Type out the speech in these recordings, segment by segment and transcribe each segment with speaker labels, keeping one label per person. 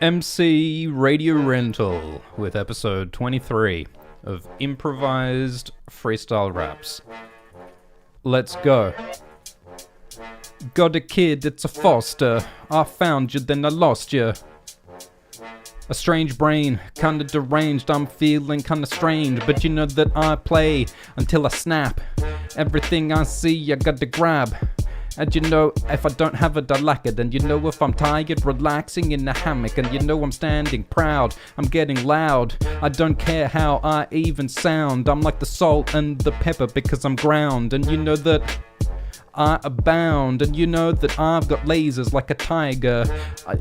Speaker 1: MC Radio Rental with episode 23 of improvised freestyle raps. Let's go. Got a kid, it's a foster. I found you, then I lost you. A strange brain, kinda deranged. I'm feeling kinda strange, but you know that I play until I snap. Everything I see, I gotta grab. And you know, if I don't have it, I lack it. And you know, if I'm tired, relaxing in a hammock. And you know, I'm standing proud, I'm getting loud. I don't care how I even sound. I'm like the salt and the pepper because I'm ground. And you know that I abound, and you know that I've got lasers like a tiger.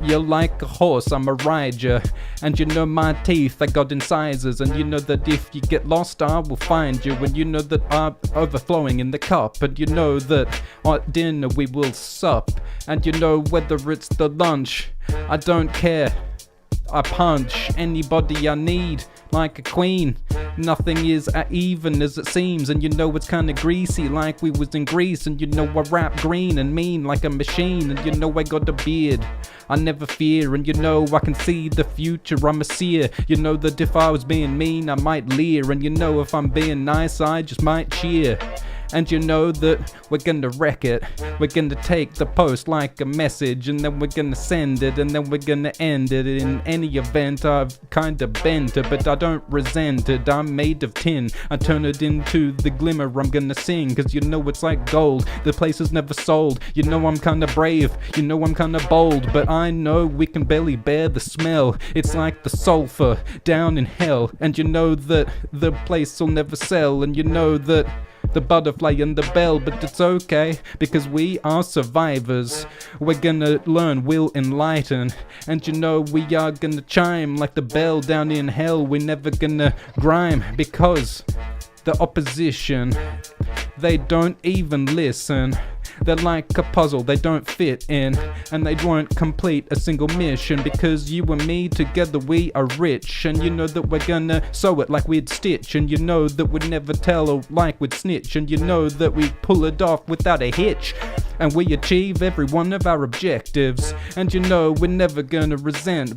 Speaker 1: You're like a horse, I'm a rider. And you know my teeth, I got incisors. And you know that if you get lost, I will find you. And you know that I'm overflowing in the cup. And you know that at dinner we will sup. And you know whether it's the lunch, I don't care. I punch anybody I need like a queen. Nothing is even as it seems. And you know it's kinda greasy like we was in Greece. And you know I rap green and mean like a machine. And you know I got a beard, I never fear. And you know I can see the future, I'm a seer. You know that if I was being mean I might leer. And you know if I'm being nice I just might cheer. And you know that we're gonna wreck it. We're gonna take the post like a message, and then we're gonna send it, and then we're gonna end it. In any event, I've kinda bent it, but I don't resent it. I'm made of tin, I turn it into the glimmer I'm gonna sing. Cause you know it's like gold, the place is never sold. You know I'm kinda brave, you know I'm kinda bold. But I know we can barely bear the smell. It's like the sulfur down in hell. And you know that the place will never sell. And you know that the butterfly and the bell, but it's okay, because we are survivors. We're gonna learn, we'll enlighten. And you know we are gonna chime like the bell down in hell. We're never gonna grime, because the opposition, they don't even listen. They're like a puzzle, they don't fit in, and they won't complete a single mission. Because you and me together we are rich. And you know that we're gonna sew it like we'd stitch. And you know that we'd never tell like we'd snitch. And you know that we pull it off without a hitch. And we achieve every one of our objectives. And you know we're never gonna resent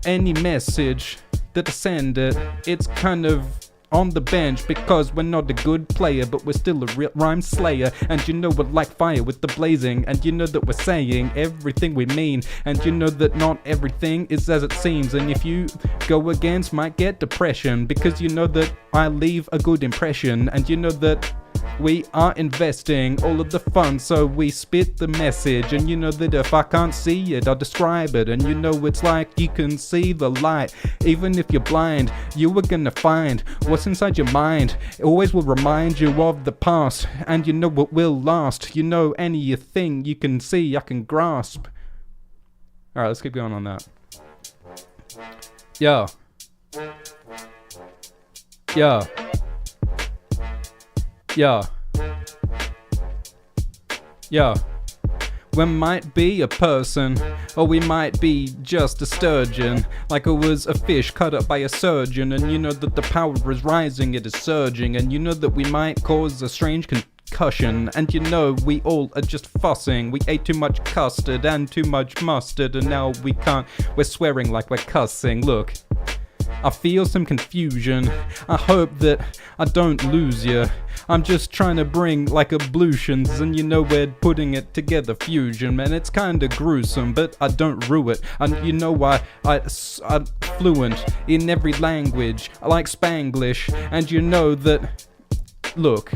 Speaker 1: any message that I send it. It's kind of on the bench because we're not a good player, but we're still a real rhyme slayer. And you know we're like fire with the blazing. And you know that we're saying everything we mean. And you know that not everything is as it seems. And if you go against, might get depression, because you know that I leave a good impression. And you know that we are investing all of the fun, so we spit the message. And you know that if I can't see it, I'll describe it. And you know it's like you can see the light. Even if you're blind, you are gonna find what's inside your mind. It always will remind you of the past, and you know what will last. You know anything you can see, I can grasp. Alright, let's keep going on that. Yeah. Yeah. Yeah. Yeah. We might be a person, or we might be just a sturgeon. Like it was a fish cut up by a surgeon. And you know that the power is rising, it is surging. And you know that we might cause a strange concussion. And you know we all are just fussing. We ate too much custard and too much mustard, and now we can't, we're swearing like we're cussing. Look, I feel some confusion. I hope that I don't lose you. I'm just trying to bring like ablutions, and you know we're putting it together, fusion. Man, it's kinda gruesome, but I don't rue it. And you know I'm fluent in every language. I like Spanglish. And you know that, look,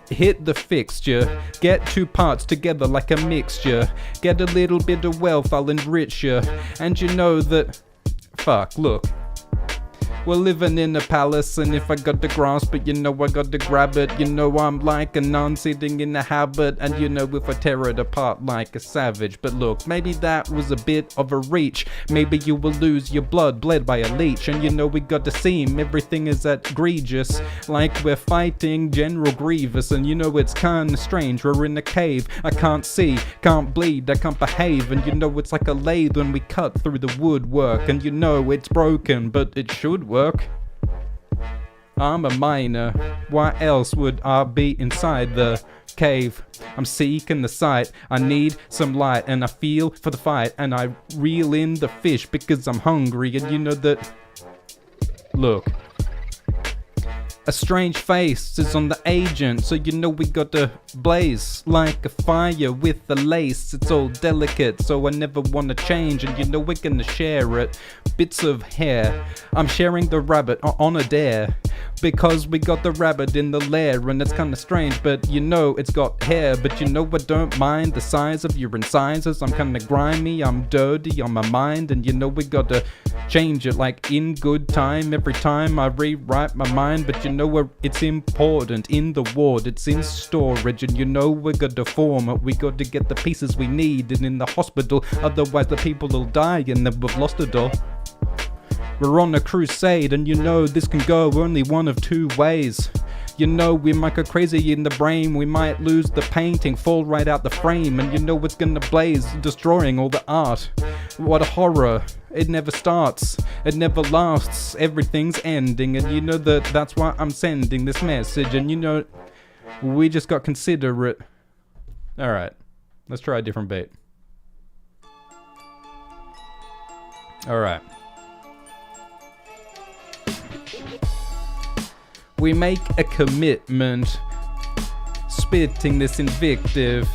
Speaker 1: hit the fixture, get two parts together like a mixture. Get a little bit of wealth, I'll enrich you. And you know that, fuck, look, we're living in a palace, and if I got to grasp it, you know I got to grab it. You know I'm like a nun sitting in a habit, and you know if I tear it apart like a savage. But look, maybe that was a bit of a reach. Maybe you will lose your blood bled by a leech. And you know we got to seem everything is egregious, like we're fighting General Grievous. And you know it's kinda strange, we're in a cave. I can't see, can't bleed, I can't behave. And you know it's like a lathe when we cut through the woodwork. And you know it's broken, but it should work. I'm a miner. Why else would I be inside the cave? I'm seeking the sight. I need some light, and I feel for the fight, and I reel in the fish because I'm hungry, and you know that. Look. A strange face is on the agent, so you know we gotta blaze like a fire with the lace. It's all delicate, so I never wanna change, and you know we're gonna share it. Bits of hair, I'm sharing the rabbit on a dare, because we got the rabbit in the lair, and it's kinda strange, but you know it's got hair. But you know I don't mind the size of your incisors. I'm kinda grimy, I'm dirty on my mind, and you know we gotta change it like in good time. Every time I rewrite my mind, but you know it's important in the ward, it's in storage, and you know we gotta form it. We gotta get the pieces we need and in the hospital, otherwise the people will die and then we've lost it all. We're on a crusade, and you know this can go only one of two ways. You know we might go crazy in the brain, we might lose the painting, fall right out the frame, and you know it's gonna blaze, destroying all the art. What a horror, it never starts, it never lasts, everything's ending, and you know that's why I'm sending this message, and you know, we just got considerate. Alright, let's try a different beat. Alright. We make a commitment, spitting this invective.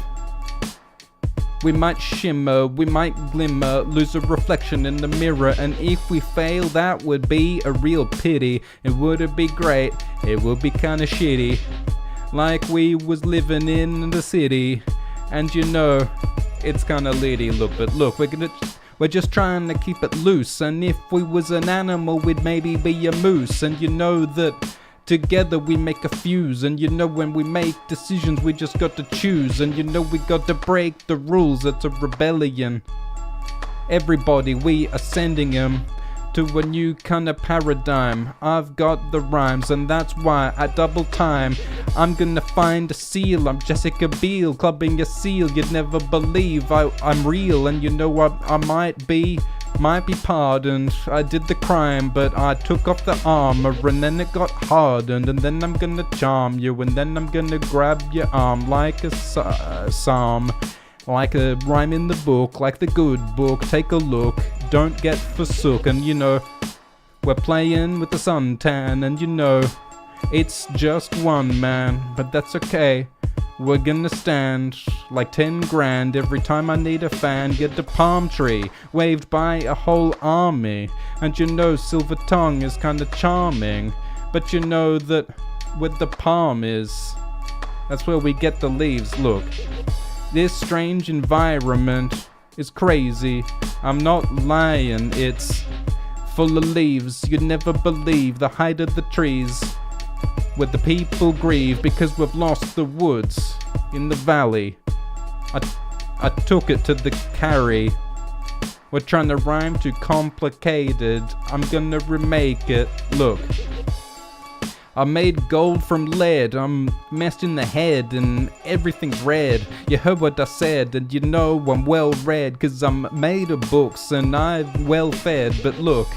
Speaker 1: We might shimmer, we might glimmer, lose a reflection in the mirror, and if we fail, that would be a real pity. It wouldn't be great, it would be kinda shitty, like we was living in the city, and you know, it's kinda litty. Look, but look, we're just trying to keep it loose, and if we was an animal, we'd maybe be a moose, and you know that together we make a fuse, and you know when we make decisions we just got to choose, and you know we got to break the rules. It's a rebellion. Everybody, we are sending them to a new kind of paradigm. I've got the rhymes, and that's why I double time. I'm gonna find a seal. I'm Jessica Biel, clubbing a seal. You'd never believe I'm real, and you know I might be pardoned. I did the crime, but I took off the armor, and then it got hardened, and then I'm gonna charm you, and then I'm gonna grab your arm like a psalm, like a rhyme in the book, like the good book. Take a look, don't get forsook, and you know we're playing with the suntan, and you know it's just one man, but that's okay. We're gonna stand like 10 grand every time I need a fan. Get a palm tree waved by a whole army, and you know silver tongue is kinda charming, but you know that where the palm is, that's where we get the leaves. Look, this strange environment is crazy, I'm not lying, it's full of leaves. You'd never believe the height of the trees, where the people grieve because we've lost the woods in the valley. I took it to the carry. We're trying to rhyme too complicated, I'm gonna remake it. Look, I made gold from lead, I'm messed in the head and everything's red. You heard what I said, and you know I'm well read, cause I'm made of books and I'm well fed. But look,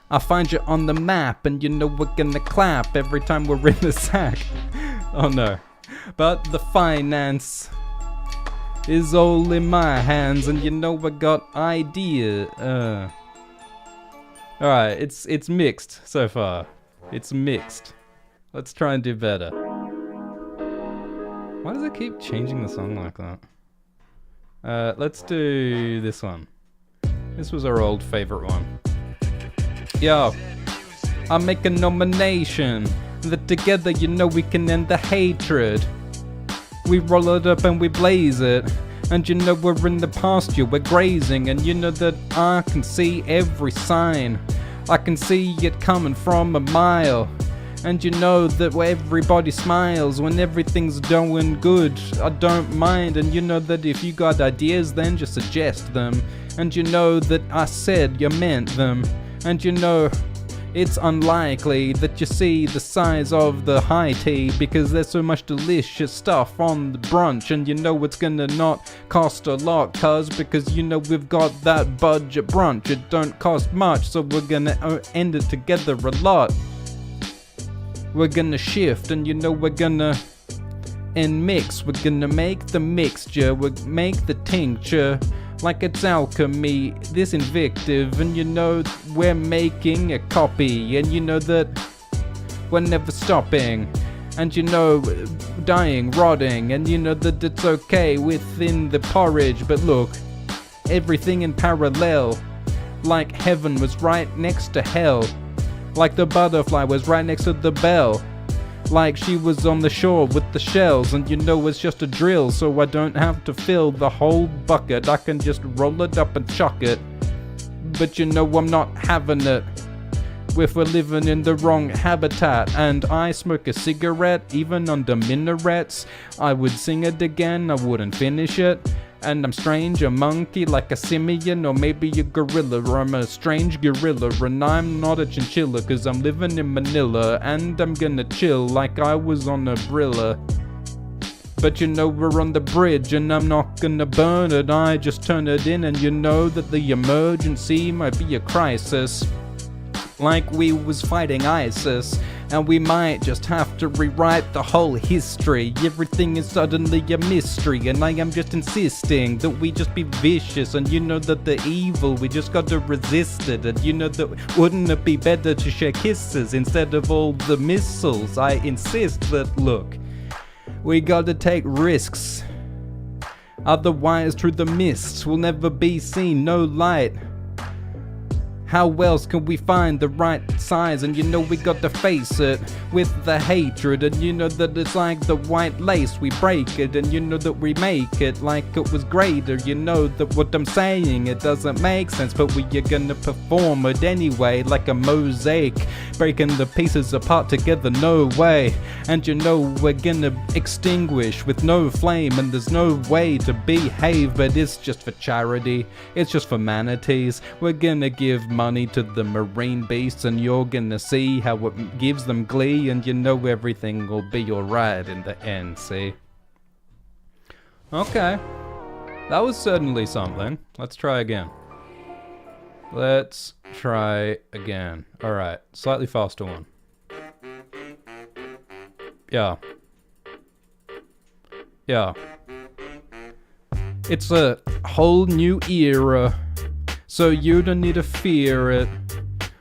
Speaker 1: I find you on the map, and you know we're gonna clap every time we're in the sack. Oh no. But the finance is all in my hands, and you know I got idea. Alright, it's mixed so far. It's mixed. Let's try and do better. Why does it keep changing the song like that? Let's do this one. This was our old favorite one. Yo, I make a nomination that together you know we can end the hatred. We roll it up and we blaze it, and you know we're in the pasture, we're grazing, and you know that I can see every sign. I can see it coming from a mile, and you know that everybody smiles when everything's going good. I don't mind, and you know that if you got ideas then just suggest them, and you know that I said you meant them. And you know, it's unlikely that you see the size of the high tea, because there's so much delicious stuff on the brunch, and you know it's gonna not cost a lot, because you know we've got that budget brunch. It don't cost much, so we're gonna end it together a lot. We're gonna shift, and you know we're gonna and mix. We're gonna make the mixture, we'll make the tincture like it's alchemy, this invictive, and you know we're making a copy, and you know that we're never stopping, and you know dying, rotting, and you know that it's okay within the porridge. But look, everything in parallel, like heaven was right next to hell, like the butterfly was right next to the bell, like she was on the shore with the shells, and you know it's just a drill, so I don't have to fill the whole bucket, I can just roll it up and chuck it. But you know I'm not having it if we're living in the wrong habitat. And I smoke a cigarette even under minarets. I would sing it again, I wouldn't finish it. And I'm strange, a monkey like a simian, or maybe a gorilla, or I'm a strange gorilla, and I'm not a chinchilla, cause I'm living in Manila, and I'm gonna chill like I was on a Brilla. But you know we're on the bridge, and I'm not gonna burn it, I just turn it in, and you know that the emergency might be a crisis, like we was fighting ISIS. And we might just have to rewrite the whole history. Everything is suddenly a mystery, and I am just insisting that we just be vicious. And you know that the evil, we just got to resist it. And you know that wouldn't it be better to share kisses instead of all the missiles? I insist that, look, we got to take risks. Otherwise, through the mists, we'll never be seen, no light. How else can we find the right size? And you know we got to face it with the hatred. And you know that it's like the white lace, we break it. And you know that we make it like it was greater. You know that what I'm saying, it doesn't make sense, but we are gonna perform it anyway, like a mosaic, breaking the pieces apart together, no way. And you know we're gonna extinguish with no flame, and there's no way to behave, but it's just for charity, it's just for manatees. We're gonna give money to the marine beasts, and you're gonna see how it gives them glee, and you know everything will be alright in the end, see? Okay, that was certainly something. Let's try again. Let's try again. Alright, slightly faster one. Yeah. Yeah. It's a whole new era, so you don't need to fear it.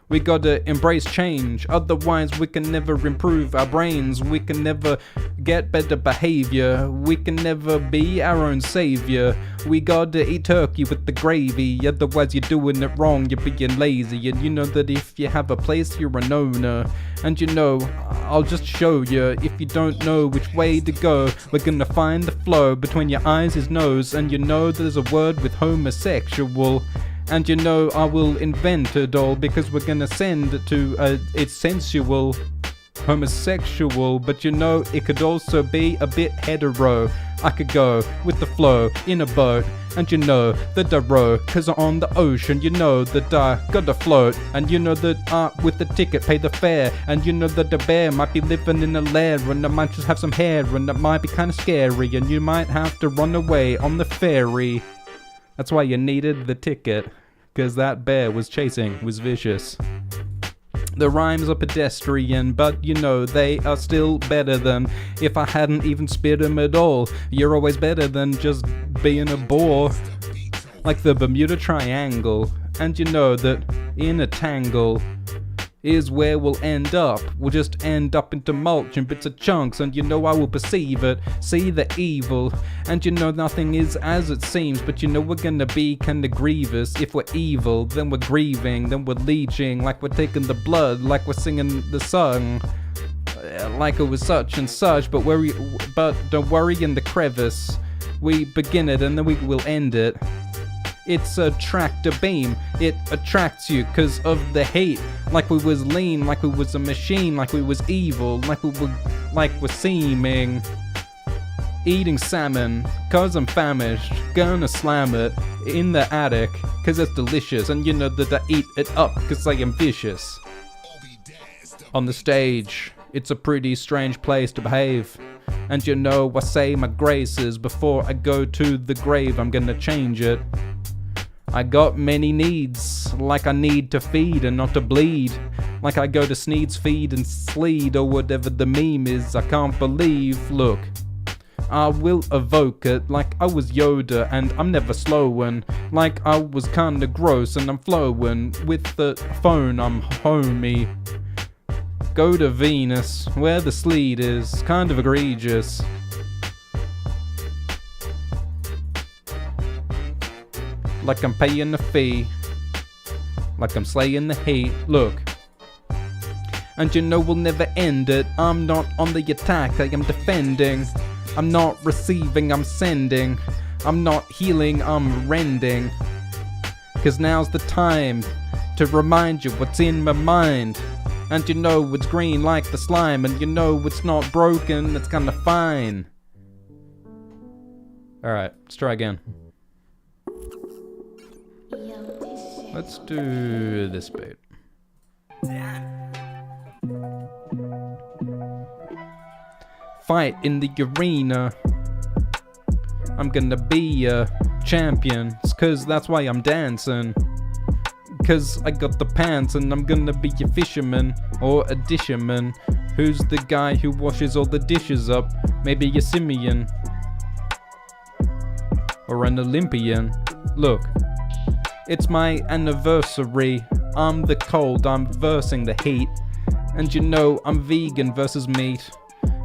Speaker 1: We gotta embrace change, otherwise we can never improve our brains. We can never get better behavior. We can never be our own savior. We gotta eat turkey with the gravy, otherwise you're doing it wrong, you're being lazy. And you know that if you have a place, you're an owner. And you know, I'll just show you, if you don't know which way to go, we're gonna find the flow between your eyes, his nose. And you know there's a word with homosexual. And you know I will invent it all, because we're gonna send it to it's sensual, homosexual. But you know it could also be a bit hetero. I could go with the flow in a boat, and you know that I row, cause I'm on the ocean. You know that I gotta float, and you know that I with the ticket pay the fare. And you know that the bear might be living in a lair, and I might just have some hair, and it might be kinda scary, and you might have to run away on the ferry. That's why you needed the ticket, cause that bear was vicious. The rhymes are pedestrian, but you know they are still better than if I hadn't even spit them at all. You're always better than just being a bore, like the Bermuda Triangle. And you know that in a tangle is where we'll end up. We'll just end up into mulch and bits of chunks, and you know I will perceive it, see the evil. And you know nothing is as it seems, but you know we're gonna be kinda grievous. If we're evil, then we're grieving, then we're leeching, like we're taking the blood, like we're singing the song, like it was such and such. But don't worry, in the crevice we begin it and then we will end it. It's a tractor beam, it attracts you cause of the hate. Like we was lean, like we was a machine, like we was evil, like we're seeming. Eating salmon, cause I'm famished, gonna slam it in the attic, cause it's delicious. And you know that I eat it up, cause I am vicious. On the stage, it's a pretty strange place to behave. And you know I say my graces before I go to the grave. I'm gonna change it. I got many needs, like I need to feed and not to bleed. Like I go to Sneed's feed and sleed, or whatever the meme is, I can't believe. Look, I will evoke it like I was Yoda and I'm never slowin'. Like I was kinda gross and I'm flowin'. With the phone I'm homie. Go to Venus, where the sleet is, kind of egregious. Like I'm paying a fee, like I'm slaying the heat. Look, and you know we'll never end it. I'm not on the attack, I am defending. I'm not receiving, I'm sending. I'm not healing, I'm rending. Cause now's the time to remind you what's in my mind. And you know it's green like the slime, and you know it's not broken, it's kinda fine. Alright, let's try again. Let's do this bit. Fight in the arena. I'm gonna be a champion. It's cause that's why I'm dancing. Cause I got the pants and I'm gonna be a fisherman or a disherman. Who's the guy who washes all the dishes up? Maybe a simian. Or an Olympian. Look. It's my anniversary. I'm the cold, I'm versing the heat. And you know I'm vegan versus meat.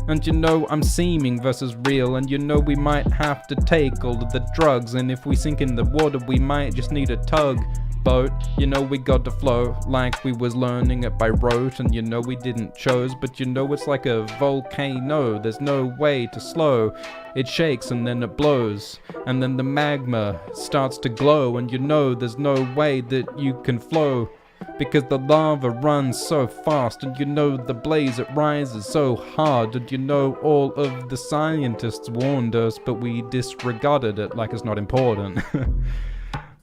Speaker 1: And you know I'm seeming versus real. And you know we might have to take all of the drugs. And if we sink in the water we might just need a tugboat. You know we got to flow like we was learning it by rote. And you know we didn't chose, but you know it's like a volcano. There's no way to slow. It shakes and then it blows, and then the magma starts to glow, and you know there's no way that you can flow, because the lava runs so fast, and you know the blaze it rises so hard, and you know all of the scientists warned us, but we disregarded it like it's not important.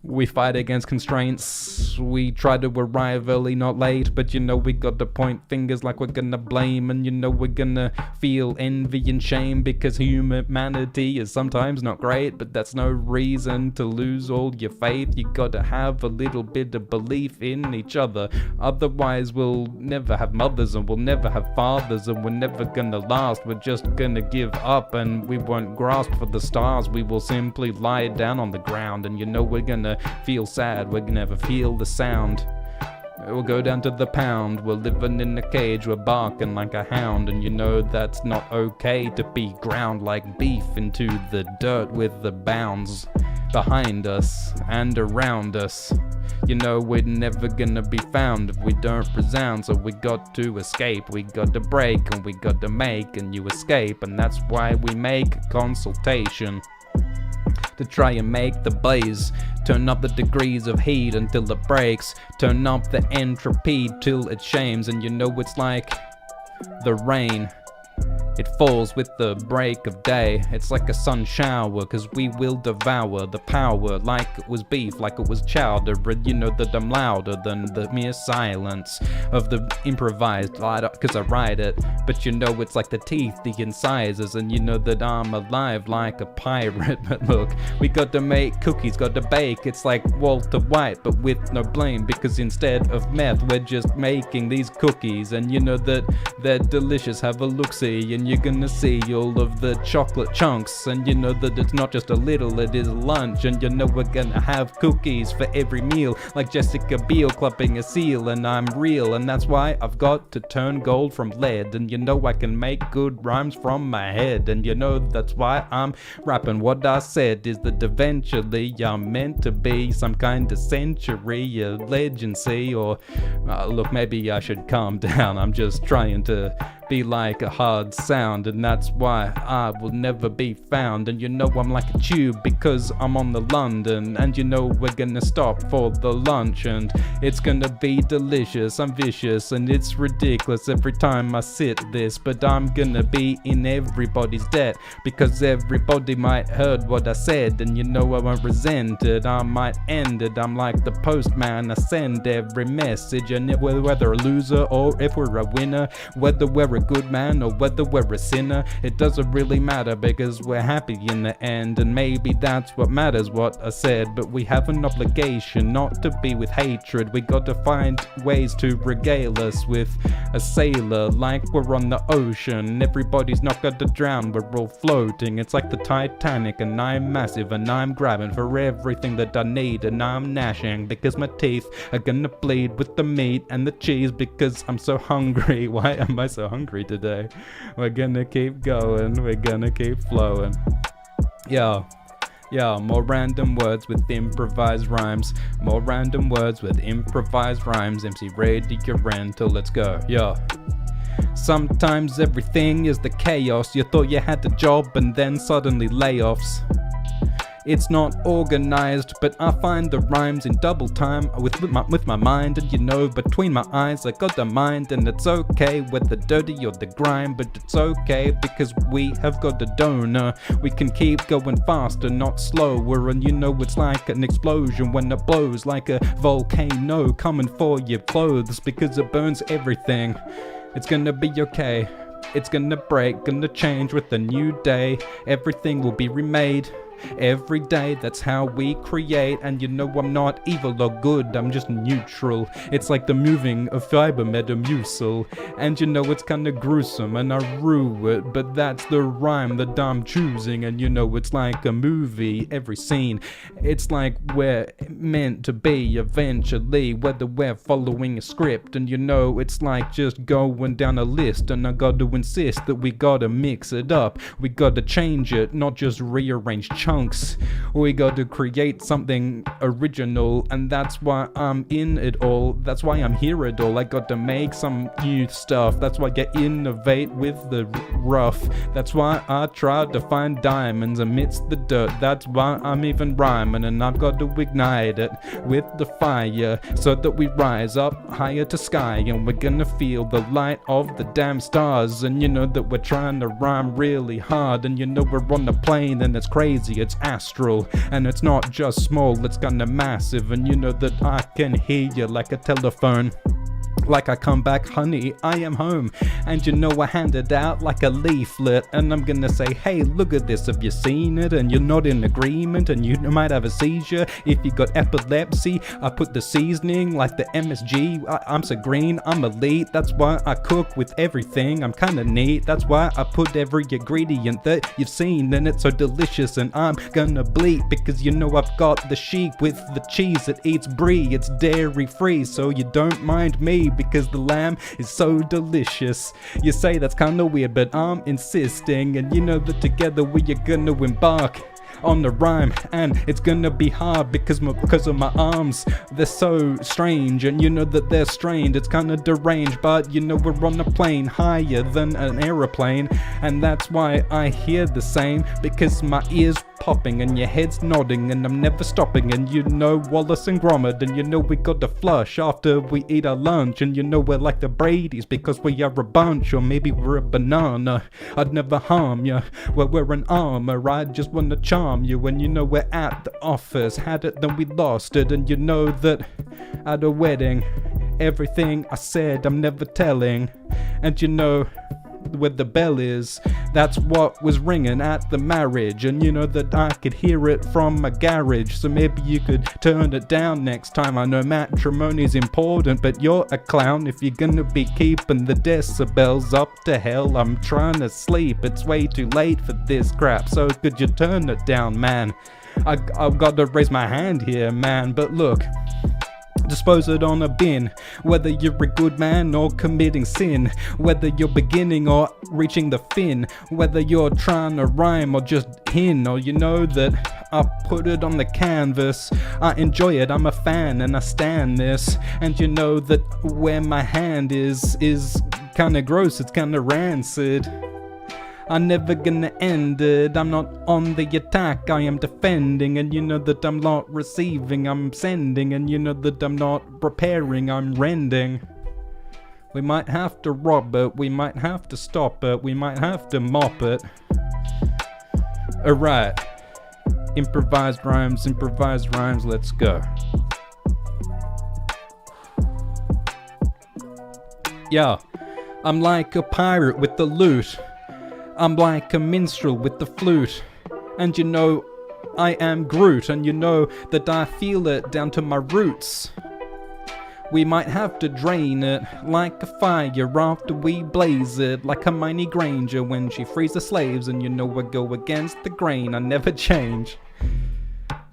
Speaker 1: We fight against constraints, we try to arrive early, not late, but you know we got to point fingers like we're gonna blame, and you know we're gonna feel envy and shame, because humanity is sometimes not great, but that's no reason to lose all your faith. You gotta have a little bit of belief in each other, otherwise we'll never have mothers and we'll never have fathers, and we're never gonna last. We're just gonna give up and we won't grasp for the stars. We will simply lie down on the ground, and you know we're gonna feel sad, we're gonna never feel the sound. We'll go down to the pound, we're living in a cage, we're barking like a hound, and you know that's not okay to be ground like beef into the dirt with the bounds behind us and around us. You know we're never gonna be found if we don't resound, so we got to escape, we got to break, and we got to make a new escape, and that's why we make a consultation. To try and make the blaze, turn up the degrees of heat until it breaks, turn up the entropy till it shames, and you know it's like the rain. It falls with the break of day. It's like a sun shower, cause we will devour the power like it was beef, like it was chowder. And you know that I'm louder than the mere silence of the improvised, cause I write it. But you know it's like the teeth, the incisors, and you know that I'm alive like a pirate. But look, we got to make cookies, got to bake. It's like Walter White, but with no blame, because instead of meth, we're just making these cookies. And you know that they're delicious, have a look-see, and you're gonna see all of the chocolate chunks, and you know that it's not just a little, it is lunch. And you know we're gonna have cookies for every meal, like Jessica Biel clubbing a seal. And I'm real, and that's why I've got to turn gold from lead. And you know I can make good rhymes from my head, and you know that's why I'm rapping. What I said is that eventually I'm meant to be some kind of century, a legend, see. Or look, maybe I should calm down, I'm just trying to be like a hard sound, and that's why I will never be found. And you know I'm like a tube because I'm on the London, and you know we're gonna stop for the lunch, and it's gonna be delicious. I'm vicious and it's ridiculous every time I sit this, but I'm gonna be in everybody's debt, because everybody might heard what I said, and you know I won't resent it, I might end it. I'm like the postman, I send every message, and whether a loser or if we're a winner, whether we're we're a good man or whether we're a sinner, it doesn't really matter because we're happy in the end. And maybe that's what matters, what I said. But we have an obligation not to be with hatred. We gotta find ways to regale us with a sailor like we're on the ocean. Everybody's not gonna drown, we're all floating. It's like the Titanic, and I'm massive and I'm grabbing for everything that I need, and I'm gnashing because my teeth are gonna bleed with the meat and the cheese because I'm so hungry. Why am I so hungry today? We're gonna keep going, we're gonna keep flowing. Yeah, more random words with improvised rhymes. More random words with improvised rhymes. MC Radio Rental, let's go. Yeah. Sometimes everything is the chaos. You thought you had a job and then suddenly layoffs. It's not organized, but I find the rhymes in double time with my mind. And you know, between my eyes I got the mind. And it's okay whether dirty or the grime, but it's okay because we have got a donor. We can keep going faster, not slower. And you know it's like an explosion when it blows, like a volcano coming for your clothes, because it burns everything. It's gonna be okay. It's gonna break, gonna change with a new day. Everything will be remade. Every day, that's how we create. And you know I'm not evil or good, I'm just neutral. It's like the moving of fiber metamucil. And you know it's kinda gruesome and I rue it, but that's the rhyme that I'm choosing. And you know it's like a movie, every scene. It's like we're meant to be eventually, whether we're following a script. And you know it's like just going down a list. And I gotta insist that we gotta mix it up. We gotta change it, not just rearrange chunks. We got to create something original, and that's why I'm in it all. That's why I'm here at all. I got to make some new stuff. That's why I get innovate with the rough. That's why I try to find diamonds amidst the dirt. That's why I'm even rhyming, and I've got to ignite it with the fire so that we rise up higher to sky, and we're gonna feel the light of the damn stars. And you know that we're trying to rhyme really hard, and you know we're on a plane and it's crazy. It's astral, and it's not just small, it's kinda massive. And you know that I can hear you like a telephone. Like I come back, honey, I am home. And you know I hand it out like a leaflet. And I'm gonna say, hey, look at this, have you seen it? And you're not in agreement, and you might have a seizure if you got epilepsy. I put the seasoning like the MSG. I'm so green, I'm elite. That's why I cook with everything, I'm kinda neat. That's why I put every ingredient that you've seen, and it's so delicious. And I'm gonna bleat because you know I've got the sheep with the cheese that eats brie. It's dairy free, so you don't mind me, because the lamb is so delicious. You say that's kinda weird, but I'm insisting. And you know that together we are gonna embark on the rhyme, and it's gonna be hard because of my arms. They're so strange, and you know that they're strained. It's kinda deranged, but you know we're on a plane higher than an aeroplane. And that's why I hear the same, because my ears popping and your head's nodding, and I'm never stopping. And you know Wallace and Gromit, and you know we got to flush after we eat our lunch. And you know we're like the Bradys because we are a bunch, or maybe we're a banana. I'd never harm you, well, we're an armor. I just wanna charm you. And you know we're at the office, had it then we lost it. And you know that at a wedding, everything I said I'm never telling. And you know where the bell is, that's what was ringing at the marriage. And you know that I could hear it from my garage, so maybe you could turn it down next time. I know matrimony's important, but you're a clown if you're gonna be keeping the decibels up to hell. I'm trying to sleep, it's way too late for this crap, so could you turn it down, man? I've got to raise my hand here, man. But look, dispose it on a bin, whether you're a good man or committing sin, whether you're beginning or reaching the fin, whether you're trying to rhyme or just hin, or you know that I put it on the canvas. I enjoy it, I'm a fan and I stand this. And you know that where my hand is kinda gross, it's kinda rancid. I'm never gonna end it, I'm not on the attack, I am defending. And you know that I'm not receiving, I'm sending. And you know that I'm not repairing, I'm rending. We might have to rob it, we might have to stop it, we might have to mop it. Alright, improvised rhymes, let's go. Yeah. I'm like a pirate with the loot. I'm like a minstrel with the flute. And you know, I am Groot, and you know that I feel it down to my roots. We might have to drain it like a fire after we blaze it, like Hermione Granger when she frees the slaves, and you know I go against the grain, I never change.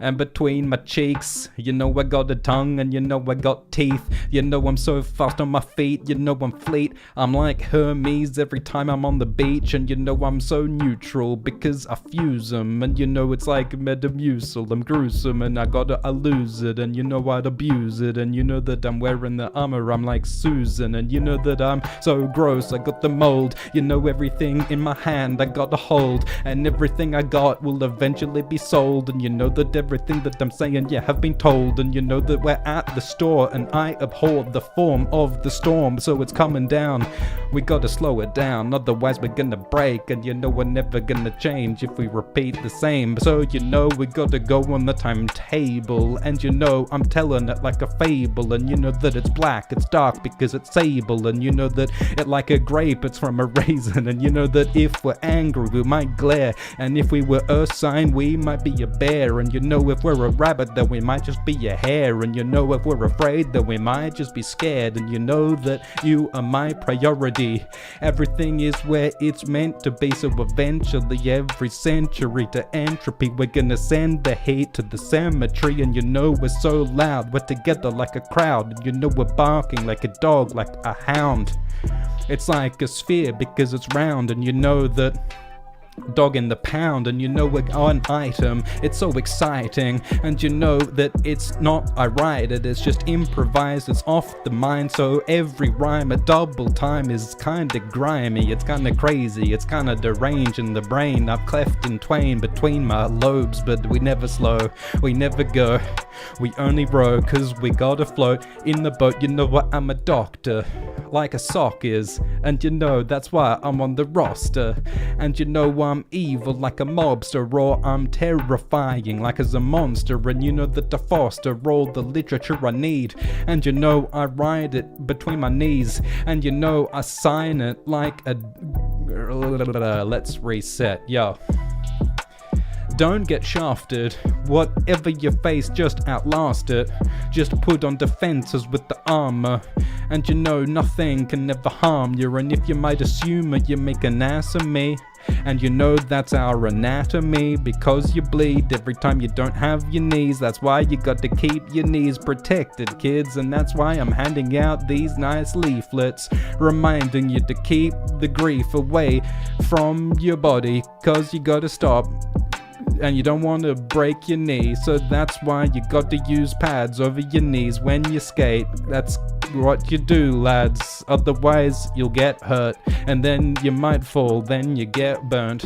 Speaker 1: And between my cheeks, you know I got a tongue, and you know I got teeth. You know I'm so fast on my feet, you know I'm fleet. I'm like Hermes every time I'm on the beach, and you know I'm so neutral because I fuse them. And you know it's like Metamucil, I'm gruesome and I lose it, and you know I'd abuse it. And you know that I'm wearing the armor, I'm like Susan, and you know that I'm so gross, I got the mold. You know everything in my hand I got a hold, and everything I got will eventually be sold. And you know that everything that I'm saying, yeah, have been told. And you know that we're at the store, and I abhor the form of the storm, so it's coming down. We gotta slow it down, otherwise we're gonna break. And you know we're never gonna change if we repeat the same. So you know we gotta go on the timetable, and you know I'm telling it like a fable. And you know that it's black, it's dark because it's sable. And you know that it like a grape, it's from a raisin. And you know that if we're angry we might glare, and if we were a sign we might be a bear. And you know if we're a rabbit then we might just be a hare. And you know if we're afraid then we might just be scared. And you know that you are my priority. Everything is where it's meant to be, so eventually every century to entropy we're gonna send the hate to the cemetery. And you know we're so loud, we're together like a crowd. And you know we're barking like a dog, like a hound. It's like a sphere because it's round. And you know that dog in the pound, and you know we're on item, it's so exciting. And you know that it's not I write it, it's just improvised, it's off the mind. So every rhyme a double time is kinda grimy, it's kinda crazy, it's kinda deranged in the brain. I've cleft in twain between my lobes, but we never slow, we never go, we only row, cause we gotta float in the boat. You know what, I'm a doctor, like a sock is, and you know that's why I'm on the roster. And you know I'm evil like a mobster, or I'm terrifying like as a monster. And you know that I foster all the literature I need, and you know I write it between my knees, and you know I sign it like a let's reset, yo. Don't get shafted, whatever you face, just outlast it. Just put on defenses with the armor, and you know nothing can ever harm you. And if you might assume it, you make an ass of me. And you know that's our anatomy, because you bleed every time you don't have your knees. That's why you got to keep your knees protected, kids. And that's why I'm handing out these nice leaflets, reminding you to keep the grief away from your body, cause you gotta stop. And you don't want to break your knee, so that's why you got to use pads over your knees when you skate. That's what you do, lads, otherwise you'll get hurt, and then you might fall, then you get burnt.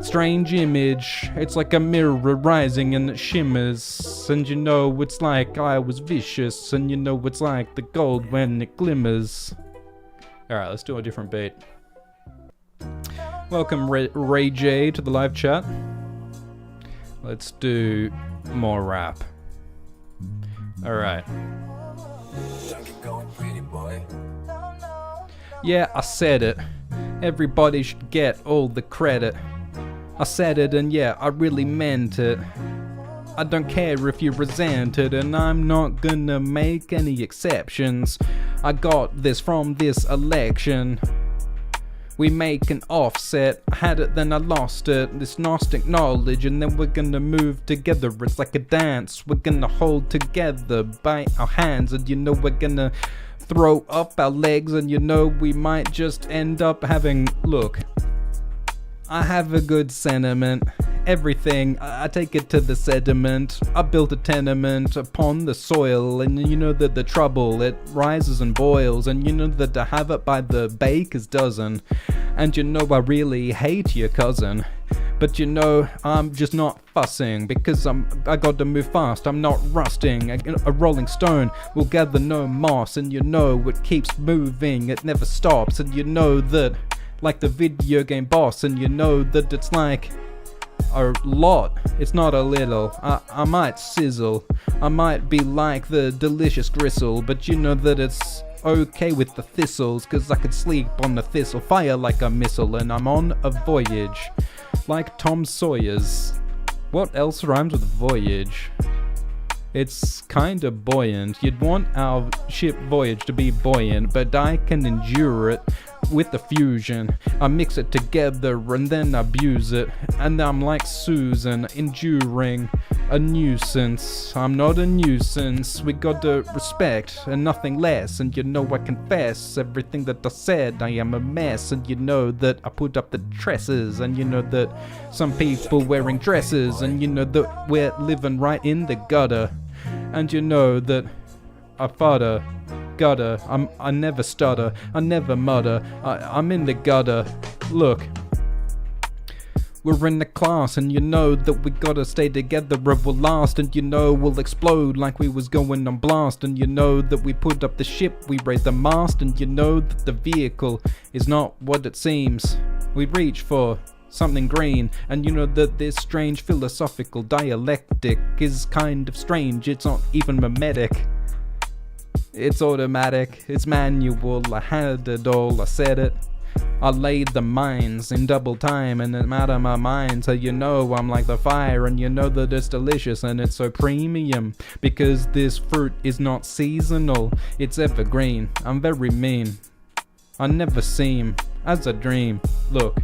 Speaker 1: Strange image, it's like a mirror rising and it shimmers, and you know it's like I was vicious, and you know it's like the gold when it glimmers. Alright, let's do a different beat. Welcome Ray J to the live chat. Let's do more rap. Alright. Yeah, I said it. Everybody should get all the credit. I said it, and yeah, I really meant it. I don't care if you resent it, and I'm not gonna make any exceptions. I got this from this election. We make an offset, I had it then I lost it, this Gnostic knowledge, and then we're gonna move together, it's like a dance. We're gonna hold together by our hands, and you know we're gonna throw up our legs, and you know we might just end up having, look, I have a good sentiment, everything, I take it to the sediment. I built a tenement upon the soil, and you know that the trouble, it rises and boils, and you know that I have it by the baker's dozen. And you know I really hate your cousin, but you know I'm just not fussing, because I got to move fast, I'm not rusting. A rolling stone will gather no moss, and you know it keeps moving, it never stops. And you know that, like the video game boss, and you know that it's like a lot, it's not a little. I might sizzle, I might be like the delicious gristle, but you know that it's okay with the thistles, 'cause I could sleep on the thistle, fire like a missile, and I'm on a voyage, like Tom Sawyer's. What else rhymes with voyage? It's kinda buoyant. You'd want our ship voyage to be buoyant, but I can endure it with the fusion. I mix it together and then abuse it, and I'm like Susan, enduring a nuisance. I'm not a nuisance. We gotta respect and nothing less, and you know I confess everything that I said. I am a mess, and you know that I put up the tresses, and you know that some people wearing dresses, and you know that we're living right in the gutter, and you know that I fudder. Gutter. I never stutter. I never mutter. I'm in the gutter. Look. We're in the class, and you know that we gotta stay together or we'll last, and you know we'll explode like we was going on blast, and you know that we put up the ship, we raise the mast, and you know that the vehicle is not what it seems. We reach for something green, and you know that this strange philosophical dialectic is kind of strange. It's not even mimetic. It's automatic, it's manual, I had it all, I said it. I laid the mines in double time, and I'm out of my mind, so you know I'm like the fire, and you know that it's delicious and it's so premium, because this fruit is not seasonal, it's evergreen. I'm very mean, I never seem as a dream. Look,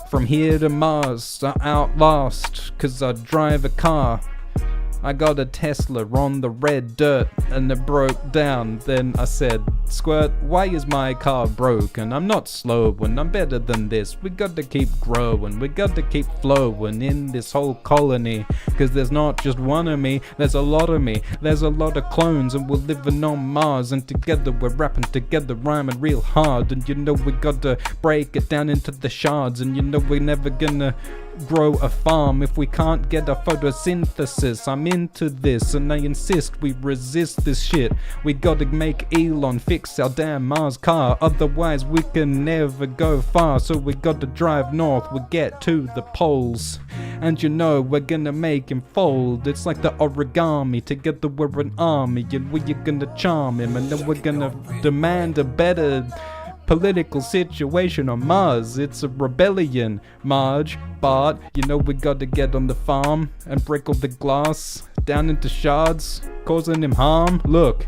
Speaker 1: from here to Mars, I outlast, 'cause I drive a car. I got a Tesla on the red dirt, and it broke down. Then I said, Squirt, why is my car broken? I'm not slow, and I'm better than this. We got to keep growing, we got to keep flowing in this whole colony, 'cause there's not just one of me, there's a lot of me. There's a lot of clones, and we're living on Mars, and together we're rapping together, rhyming real hard. And you know we got to break it down into the shards, and you know we're never gonna grow a farm if we can't get a photosynthesis. I'm into this, and I insist we resist this shit. We gotta make Elon fix our damn Mars car, otherwise we can never go far. So we gotta drive north, we get to the poles, and you know we're gonna make him fold. It's like the origami, together we're an army, and we're gonna charm him, and then we're gonna demand a better political situation on Mars. It's a rebellion. Marge, Bart, you know we gotta get on the farm and break all the glass down into shards, causing him harm. Look,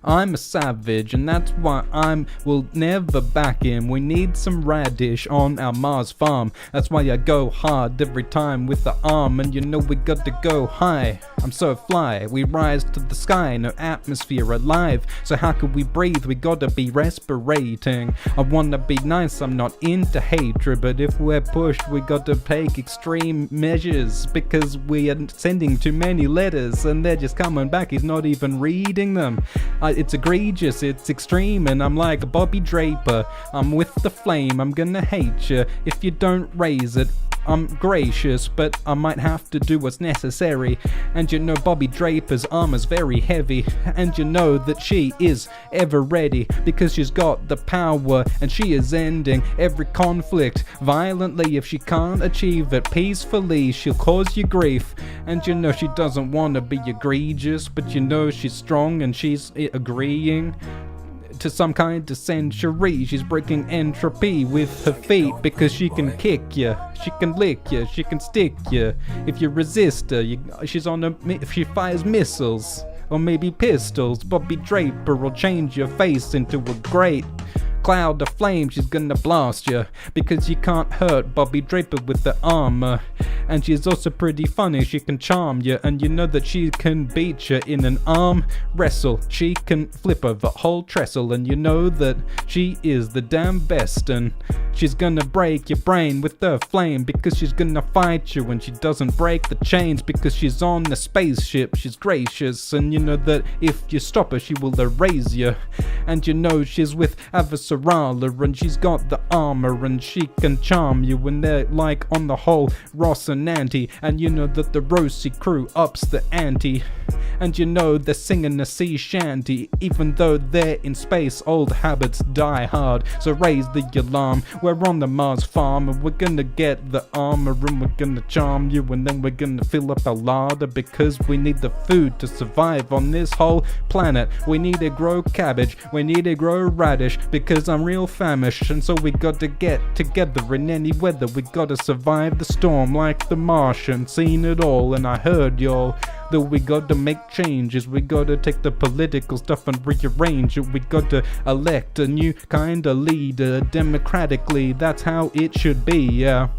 Speaker 1: I'm a savage, and that's why will never back him. We need some radish on our Mars farm. That's why I go hard every time with the arm, and you know we got to go high. I'm so fly, we rise to the sky, no atmosphere alive. So how could we breathe? We gotta be respirating. I wanna be nice, I'm not into hatred, but if we're pushed, we gotta take extreme measures, because we are sending too many letters, and they're just coming back. He's not even reading them. It's egregious, it's extreme, and I'm like Bobby Draper. I'm with the flame, I'm gonna hate you if you don't raise it. I'm gracious, but I might have to do what's necessary. And you know Bobby Draper's armor's very heavy, and you know that she is ever ready, because she's got the power, and she is ending every conflict violently. If she can't achieve it peacefully, she'll cause you grief. And you know she doesn't want to be egregious, but you know she's strong, and she's agreeing to some kind of century. She's breaking entropy with her feet, because she can kick you, she can lick you, she can stick you. If you resist her, if she fires missiles or maybe pistols, Bobby Draper will change your face into a great cloud of flame. She's gonna blast you, because you can't hurt Bobby Draper with the armor. And she's also pretty funny, she can charm you, and you know that she can beat you in an arm wrestle. She can flip over a whole trestle, and you know that she is the damn best. And she's gonna break your brain with her flame, because she's gonna fight you, and she doesn't break the chains, because she's on the spaceship. She's gracious, and you know that if you stop her, she will erase you. And you know she's with Avasarala, and she's got the armor, and she can charm you, and they're like on the whole Ross and Nanty. And you know that the Rosie crew ups the ante, And you know they're singing a sea shanty, even though they're in space, old habits die hard. So raise the alarm, we're on the Mars farm, and we're gonna get the armor, and we're gonna charm you, and then we're gonna fill up our larder, because we need the food to survive on this whole planet. We need to grow cabbage, we need to grow radish, because I'm real famished, and so we got to get together in any weather. We gotta survive the storm like the Martian. Seen it all, and I heard y'all that we gotta make changes. We gotta take the political stuff and rearrange it. We gotta elect a new kind of leader democratically. That's how it should be, yeah.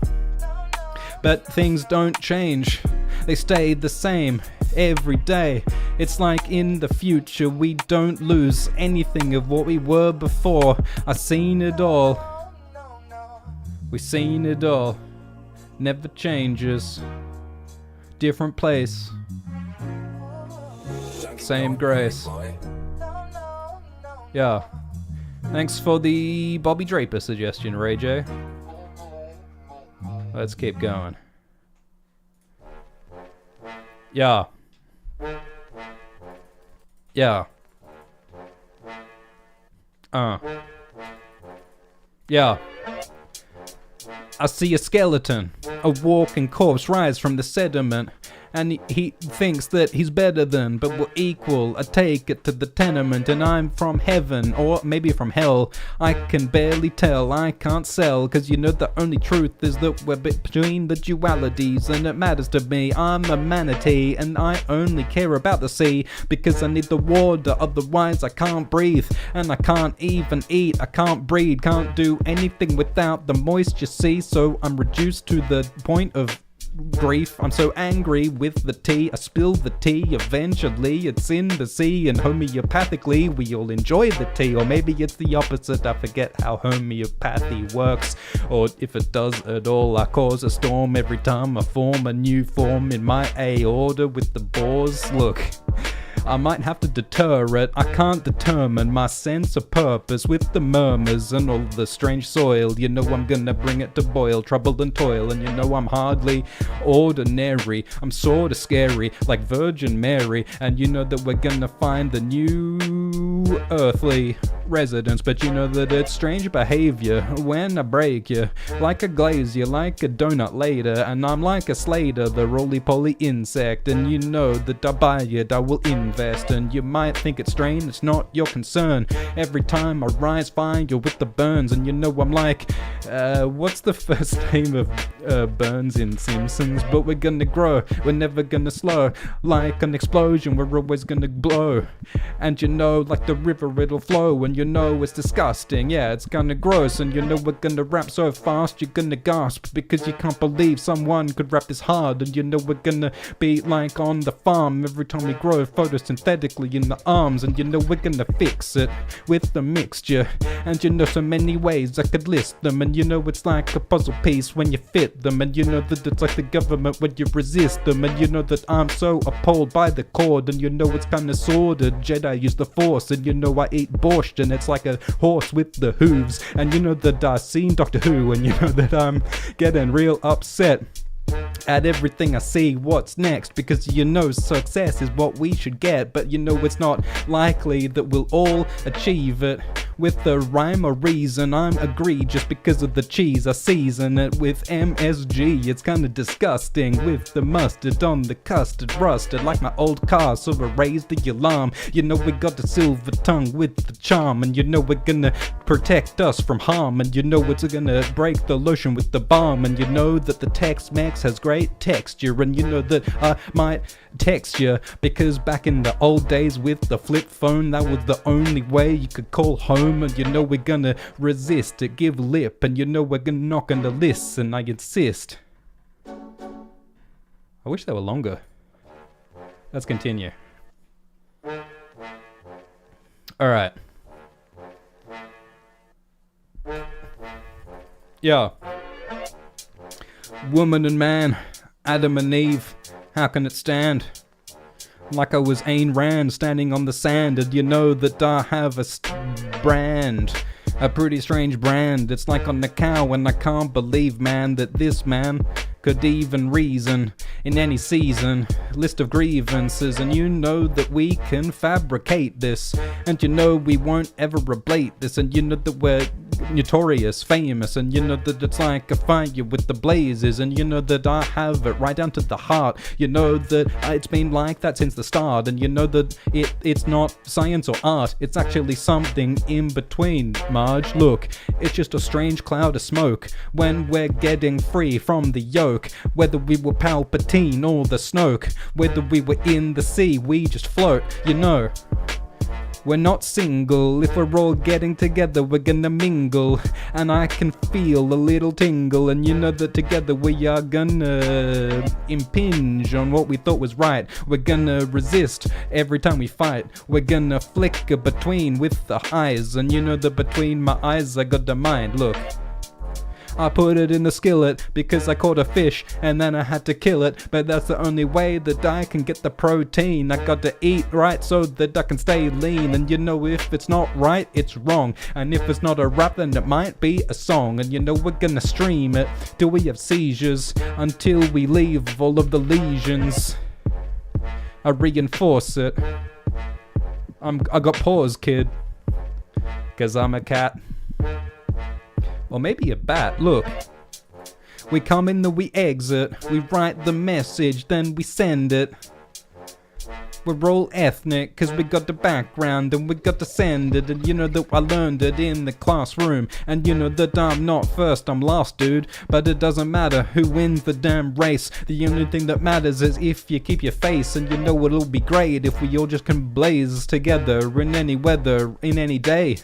Speaker 1: But things don't change, they stay the same every day. It's like in the future we don't lose anything of what we were before. I seen it all, we seen it all. Never changes, different place, same grace. Yeah. Thanks for the Bobby Draper suggestion, Ray J. Let's keep going. Yeah. Yeah. Yeah. I see a skeleton, a walking corpse rise from the sediment, and he thinks that he's better than, but we're equal. I take it to the tenement, and I'm from heaven, or maybe from hell. I can barely tell, I can't sell, cause you know the only truth is that we're between the dualities, and it matters to me. I'm a manatee, and I only care about the sea, because I need the water, otherwise I can't breathe, and I can't even eat, I can't breed, can't do anything without the moisture, see, so I'm reduced to the point of grief. I'm so angry with the tea, I spill the tea, eventually it's in the sea, and homeopathically we all enjoy the tea. Or maybe it's the opposite, I forget how homeopathy works, or if it does at all. I cause a storm every time I form a new form in my aorta with the bores. Look, I might have to deter it, I can't determine my sense of purpose with the murmurs and all the strange soil. You know I'm gonna bring it to boil, trouble and toil, and you know I'm hardly ordinary. I'm sorta scary, like Virgin Mary, and you know that we're gonna find the new earthly residence, but you know that it's strange behavior when I break you, like a glaze you, like a donut later, and I'm like a Slater, the roly-poly insect, and you know that I buy it, I will invest, and you might think it's strange, it's not your concern. Every time I rise, find you with the burns, and you know I'm like, what's the first name of Burns in Simpsons? But we're gonna grow, we're never gonna slow, like an explosion, we're always gonna blow, and you know, like the river it'll flow, and you know it's disgusting, yeah, it's gonna gross, and you know we're gonna rap so fast you're gonna gasp, because you can't believe someone could rap this hard, and you know we're gonna be like on the farm every time we grow photosynthetically in the arms, and you know we're gonna fix it with the mixture, and you know so many ways I could list them, and you know it's like a puzzle piece when you fit them, and you know that it's like the government when you resist them, and you know that I'm so appalled by the chord, and you know it's kinda sordid, Jedi use the force, and you know I eat borscht, and it's like a horse with the hooves, and you know that I've seen Doctor Who, and you know that I'm getting real upset at everything I see. What's next? Because you know success is what we should get, but you know it's not likely that we'll all achieve it with the rhyme or reason. I'm egregious because of the cheese, I season it with MSG. It's kinda disgusting with the mustard on the custard, rusted like my old car, so I raise the alarm. You know we got the silver tongue with the charm, and you know we're gonna protect us from harm, and you know it's gonna break the lotion with the bomb, and you know that the Tex-Mex has great texture, and you know that I might text you, because back in the old days with the flip phone, that was the only way you could call home, and you know we're gonna resist it, give lip, and you know we're gonna knock on the listen, I insist. I wish they were longer. Let's continue. Alright. Yeah. Woman and man, Adam and Eve, how can it stand? Like I was Ayn Rand standing on the sand, and you know that I have a brand, a pretty strange brand. It's like on the cow, and I can't believe, man, that this man could even reason in any season. List of grievances, and you know that we can fabricate this, and you know we won't ever ablate this, and you know that we're notorious, famous, and you know that it's like a fire with the blazes, and you know that I have it right down to the heart. You know that it's been like that since the start, and you know that it's not science or art, it's actually something in between, Marge. Look, it's just a strange cloud of smoke when we're getting free from the yoke. Whether we were Palpatine or the Snoke, whether we were in the sea, we just float, you know. We're not single, if we're all getting together we're gonna mingle, and I can feel a little tingle, and you know that together we are gonna impinge on what we thought was right. We're gonna resist every time we fight, we're gonna flicker between with the eyes, and you know that between my eyes I got the mind. Look, I put it in the skillet because I caught a fish and then I had to kill it, but that's the only way that I can get the protein. I got to eat right so that I can stay lean, and you know if it's not right, it's wrong, and if it's not a rap then it might be a song, and you know we're gonna stream it till we have seizures, until we leave all of the lesions. I reinforce it. I got paws, kid, 'cause I'm a cat. Or maybe a bat. Look, we come in, then we exit, we write the message, then we send it. We're all ethnic, 'cause we got the background, and we got to send it, and you know that I learned it in the classroom, and you know that I'm not first, I'm last, dude, but it doesn't matter who wins the damn race. The only thing that matters is if you keep your face, and you know it'll be great if we all just can blaze together in any weather, in any day.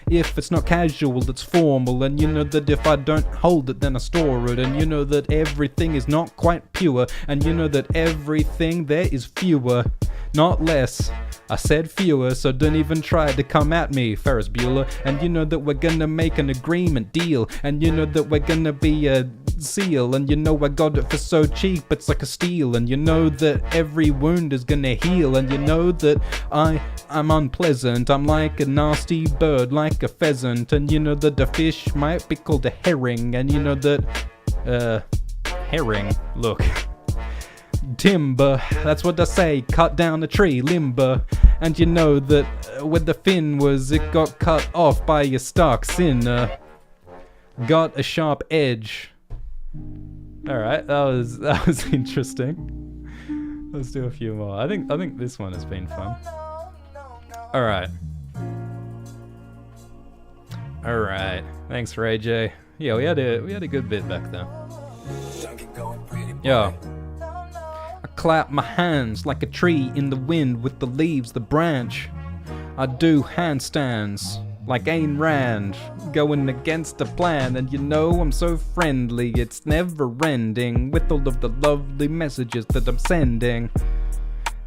Speaker 1: If it's not casual, it's formal, and you know that if I don't hold it, then I store it, and you know that everything is not quite pure, and you know that everything there is fewer, not less. I said fewer, so don't even try to come at me, Ferris Bueller. And you know that we're gonna make an agreement deal, and you know that we're gonna be a seal, and you know I got it for so cheap it's like a steal, and you know that every wound is gonna heal, and you know that I'm unpleasant, I'm like a nasty bird, like a pheasant, and you know that the fish might be called a herring, and you know that herring, look, timber, that's what I say, cut down a tree, limber, and you know that where the fin was, it got cut off by a stark sinner, got a sharp edge. Alright, that was interesting. Let's do a few more. I think this one has been fun. Alright. Thanks, Ray J. Yeah, we had a good bit back then. Yo. I clap my hands like a tree in the wind with the leaves, the branch. I do handstands like Ayn Rand, going against the plan, and you know I'm so friendly, it's never ending, with all of the lovely messages that I'm sending.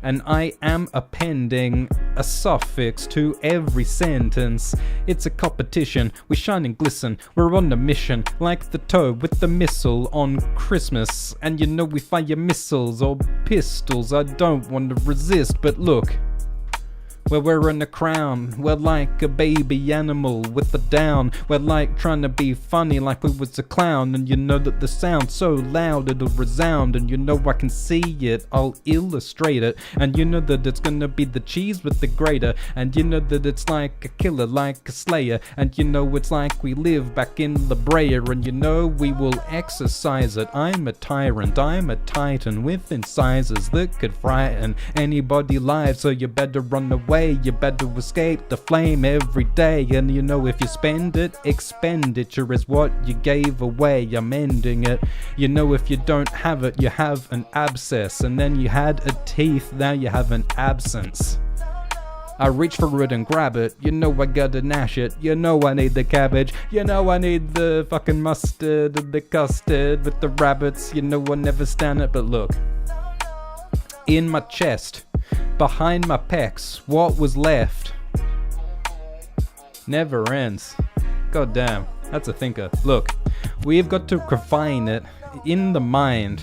Speaker 1: And I am appending a suffix to every sentence. It's a competition, we shine and glisten, we're on a mission, like the toad with the missile on Christmas. And you know we fire missiles or pistols, I don't want to resist, but look, we're wearing a crown, we're like a baby animal with a down, we're like trying to be funny like we was a clown, and you know that the sound's so loud it'll resound, and you know I can see it, I'll illustrate it, and you know that it's gonna be the cheese with the grater, and you know that it's like a killer, like a slayer, and you know it's like we live back in La Brea, and you know we will exercise it. I'm a tyrant, I'm a titan with incisors that could frighten anybody live, so you better run away, you better escape the flame every day, and you know if you spend it, expenditure is what you gave away, I'm ending it. You know if you don't have it, you have an abscess, and then you had a teeth, now you have an absence. I reach for it and grab it, you know I gotta gnash it, you know I need the cabbage, you know I need the fucking mustard and the custard with the rabbits, you know I never stand it, but look, in my chest, behind my pecs, what was left never ends. God damn, that's a thinker. Look, we've got to confine it in the mind,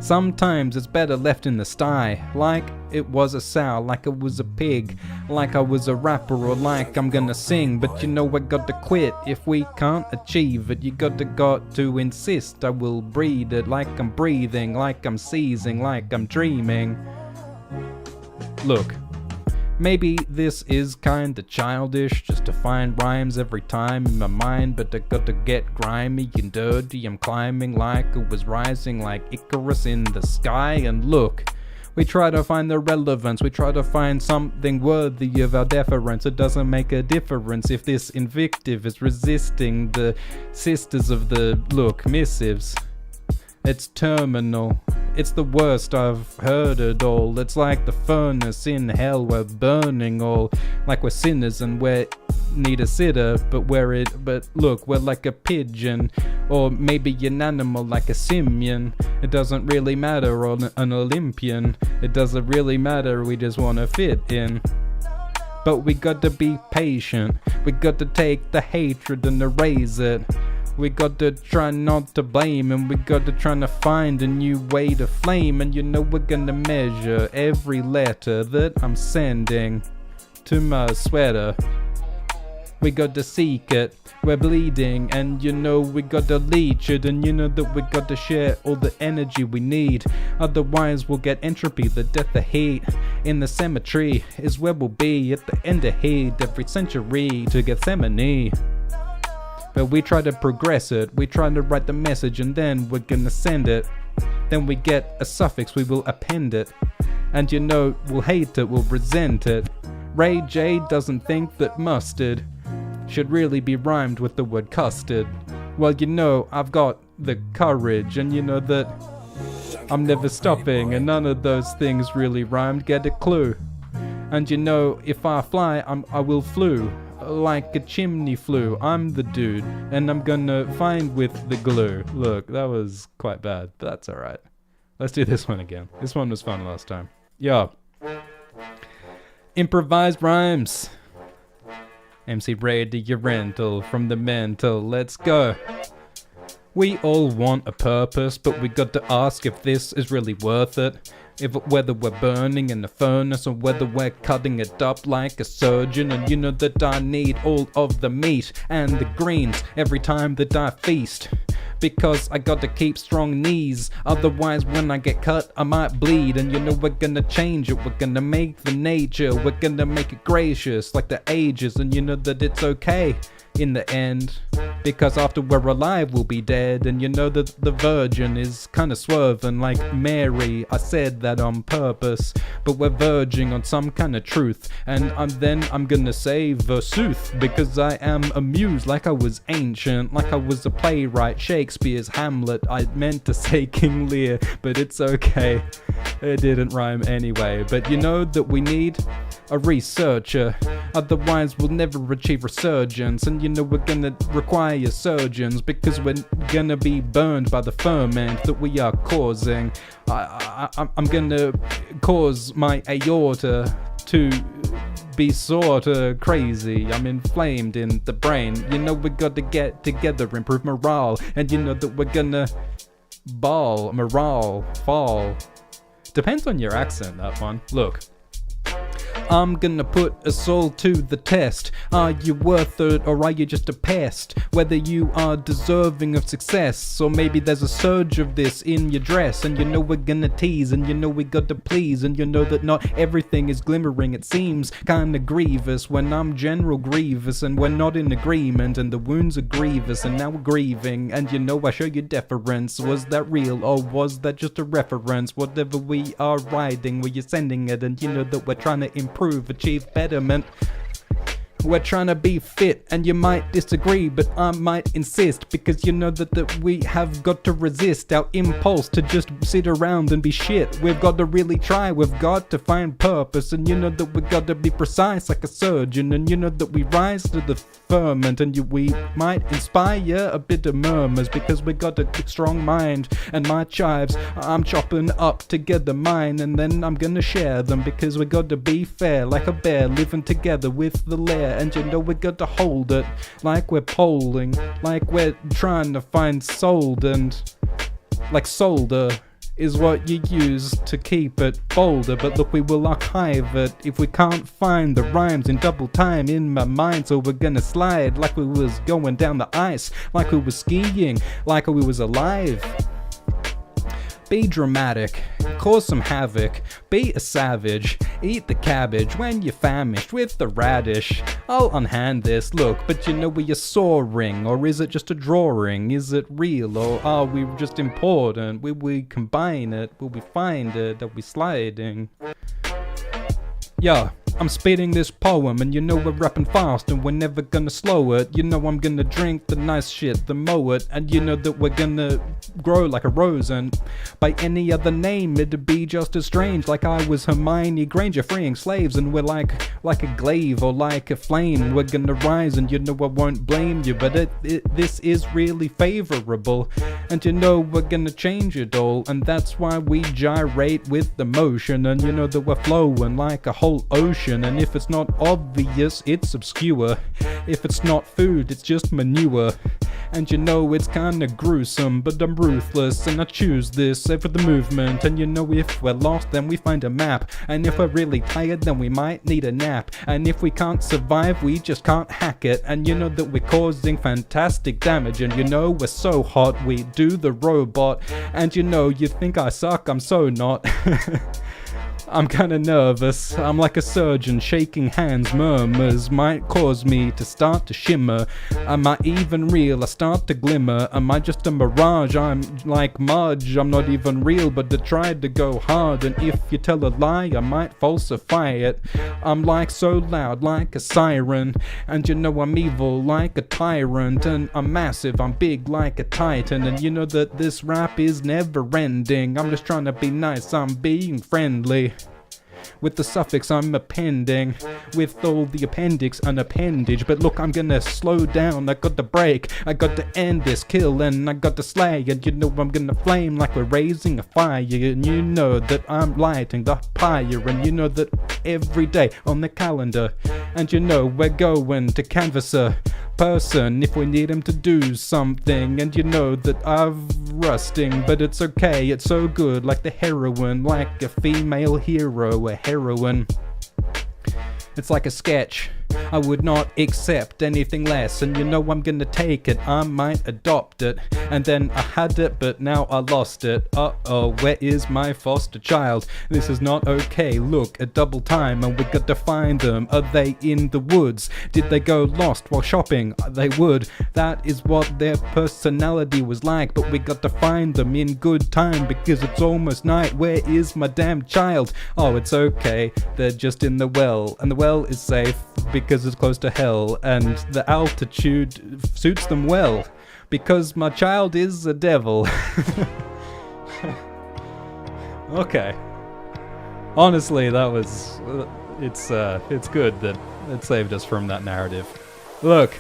Speaker 1: Sometimes it's better left in the sty, like it was a sow, like it was a pig, like I was a rapper, or like I'm gonna sing. But you know I got to quit if we can't achieve it. You got to insist. I will breed it like I'm breathing, like I'm seizing, like I'm dreaming. Look, maybe this is kinda childish, just to find rhymes every time in my mind, but I gotta get grimy and dirty. I'm climbing like it was rising, like Icarus in the sky. And look, we try to find the relevance, we try to find something worthy of our deference. It doesn't make a difference if this invective is resisting the sisters of the, look, missives. It's terminal. It's the worst, I've heard it all. It's like the furnace in hell, we're burning all. Like we're sinners and we need a sitter, but look, we're like a pigeon. Or maybe an animal like a simian. It doesn't really matter, or an Olympian. It doesn't really matter, we just wanna fit in. But we got to be patient. We got to take the hatred and erase it. We got to try not to blame, and we got to try to find a new way to flame. And you know we're gonna measure every letter that I'm sending to my sweater. We got to seek it, we're bleeding, and you know we got to leech it. And you know that we got to share all the energy we need, otherwise we'll get entropy, the death of heat. In the cemetery is where we'll be at the end of heat every century to Gethsemane. But we try to progress it, we try to write the message, and then we're gonna send it. Then we get a suffix, we will append it. And you know, we'll hate it, we'll resent it. Ray J doesn't think that mustard should really be rhymed with the word custard. Well, you know, I've got the courage, and you know that I'm never stopping, and none of those things really rhymed, get a clue. And you know, if I fly, I will flew. Like a chimney flue, I'm the dude, and I'm gonna find with the glue. Look, that was quite bad, but that's alright. Let's do this one again. This one was fun last time. Yo. Improvised rhymes. MC Radio Rental from the mental. Let's go. We all want a purpose, but we got to ask if this is really worth it. Whether we're burning in the furnace or whether we're cutting it up like a surgeon. And you know that I need all of the meat and the greens every time that I feast, because I got to keep strong knees, otherwise when I get cut I might bleed. And you know we're gonna change it, we're gonna make the nature, we're gonna make it gracious like the ages. And you know that it's okay in the end, because after we're alive we'll be dead. And you know that the virgin is kinda swerving like Mary. I said that on purpose, but we're verging on some kind of truth. And then I'm gonna say Versuth, because I am amused like I was ancient, like I was a playwright, Shakespeare's Hamlet. I meant to say King Lear, but it's okay, it didn't rhyme anyway. But you know that we need a researcher, otherwise we'll never achieve resurgence. And you know we're gonna require surgeons, because we're gonna be burned by the ferment that we are causing. I'm gonna cause my aorta to be sorta crazy. I'm inflamed in the brain. You know we gotta get together, improve morale. And you know that we're gonna fall. Depends on your accent, that one. Look, I'm gonna put us all to the test. Are you worth it, or are you just a pest? Whether you are deserving of success, or maybe there's a surge of this in your dress. And you know we're gonna tease, and you know we gotta please. And you know that not everything is glimmering. It seems kinda grievous when I'm General Grievous, and we're not in agreement, and the wounds are grievous, and now we're grieving. And you know I show you deference. Was that real, or was that just a reference? Whatever we are writing, we are sending it. And you know that we're trying to improve, achieve betterment. We're trying to be fit, and you might disagree, but I might insist, because you know that we have got to resist our impulse to just sit around and be shit. We've got to really try, we've got to find purpose. And you know that we got to be precise like a surgeon. And you know that we rise to the ferment, and we might inspire a bit of murmurs, because we got a strong mind. And my chives, I'm chopping up together mine, and then I'm gonna share them, because we got to be fair like a bear living together with the lair. And you know we got to hold it like we're polling, like we're trying to find sold, and like solder is what you use to keep it bolder. But look, we will archive it if we can't find the rhymes in double time in my mind. So we're gonna slide like we was going down the ice, like we was skiing, like we was alive. Be dramatic, cause some havoc, be a savage, eat the cabbage when you're famished with the radish. I'll unhand this, look, but you know we are soaring, or is it just a drawing? Is it real, or are we just important? Will we combine it? Will we find it? Are we sliding? Yeah, I'm spitting this poem, and you know we're rapping fast, and we're never gonna slow it. You know I'm gonna drink the nice shit, the mow it, and you know that we're gonna grow like a rose, and by any other name it'd be just as strange. Like I was Hermione Granger freeing slaves, and we're like a glaive or like a flame. We're gonna rise, and you know I won't blame you, but this is really favorable, and you know we're gonna change it all, and that's why we gyrate with the motion, and you know that we're flowing like a whole ocean. And if it's not obvious, it's obscure. If it's not food, it's just manure. And you know it's kinda gruesome, but I'm ruthless, and I choose this over the movement. And you know if we're lost, then we find a map, and if we're really tired, then we might need a nap. And if we can't survive, we just can't hack it. And you know that we're causing fantastic damage, and you know we're so hot, we do the robot. And you know you think I suck, I'm so not. I'm kinda nervous, I'm like a surgeon, shaking hands, murmurs might cause me to start to shimmer. Am I even real? I start to glimmer. Am I just a mirage? I'm like Mudge, I'm not even real, but I tried to go hard, and if you tell a lie, I might falsify it. I'm like so loud, like a siren, and you know I'm evil like a tyrant, and I'm massive, I'm big like a titan, and you know that this rap is never ending. I'm just trying to be nice, I'm being friendly. With the suffix I'm appending, with all the appendix an appendage. But look, I'm gonna slow down, I got to break, I got to end this kill, and I got to slay. And you know I'm gonna flame like we're raising a fire, and you know that I'm lighting the pyre. And you know that every day on the calendar, and you know we're going to canvas a person if we need him to do something. And you know that I'm rusting, but it's okay, it's so good, like the heroine, like a female hero, a heroine. It's like a sketch, I would not accept anything less, and you know I'm gonna take it, I might adopt it. And then I had it, but now I lost it. Uh-oh, where is my foster child? This is not okay, look, a double time, and we got to find them. Are they in the woods? Did they go lost while shopping? They would. That is what their personality was like, but we got to find them in good time, because it's almost night. Where is my damn child? Oh, it's okay, they're just in the well, and the well is safe because it's close to hell, and the altitude suits them well, because my child is a devil. Okay. Honestly, that was... it's good that it saved us from that narrative. Look.